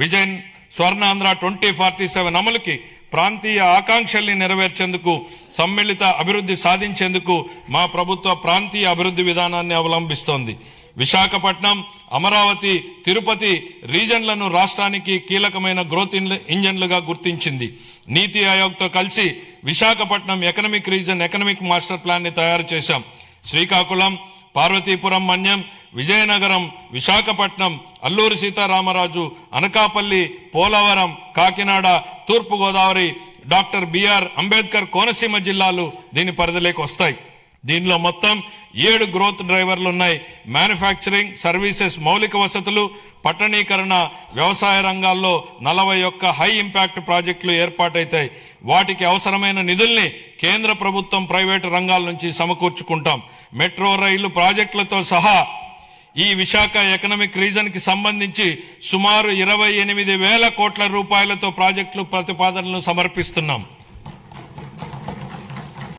Vision Swarnandhra 2047 అమలుకి ప్రాంతీయ ఆకాంక్షల్ని నెరవేర్చేందుకు సమ్మిళిత అభివృద్ధి సాధించేందుకు మా ప్రభుత్వ ప్రాంతీయ అభివృద్ధి విధానాన్ని అవలంబిస్తోంది. విశాఖపట్నం, అమరావతి, తిరుపతి రీజన్లను రాష్ట్రానికి కీలకమైన గ్రోత్ ఇంజన్లుగా గుర్తించింది. నీతి ఆయోగ్తో కలిసి Visakhapatnam economic reason economic master plan ని తయారు చేశాం. శ్రీకాకుళం, పార్వతీపురం, మన్యం, విజయనగరం, విశాఖపట్నం, అల్లూరి సీతారామరాజు, అనకాపల్లి, పోలవరం, కాకినాడ, తూర్పుగోదావరి, డాక్టర్ బిఆర్ అంబేద్కర్ కోనసీమ జిల్లాలు దీని పరిధిలోకి వస్తాయి. దీనిలో మొత్తం 7 గ్రోత్ డ్రైవర్లు ఉన్నాయి. మ్యానుఫ్యాక్చరింగ్, సర్వీసెస్, మౌలిక వసతులు, పట్టణీకరణ, వ్యవసాయ రంగాల్లో 41 హై ఇంపాక్ట్ ప్రాజెక్టులు ఏర్పాటైతాయి. వాటికి అవసరమైన నిధుల్ని కేంద్ర ప్రభుత్వం, ప్రైవేటు రంగాల నుంచి సమకూర్చుకుంటాం. మెట్రో రైలు ప్రాజెక్టులతో సహా ఈ విశాఖ ఎకనామిక్ రీజన్ కి సంబంధించి సుమారు 28,000 కోట్ల రూపాయలతో ప్రాజెక్టులు ప్రతిపాదనలు సమర్పిస్తున్నాం.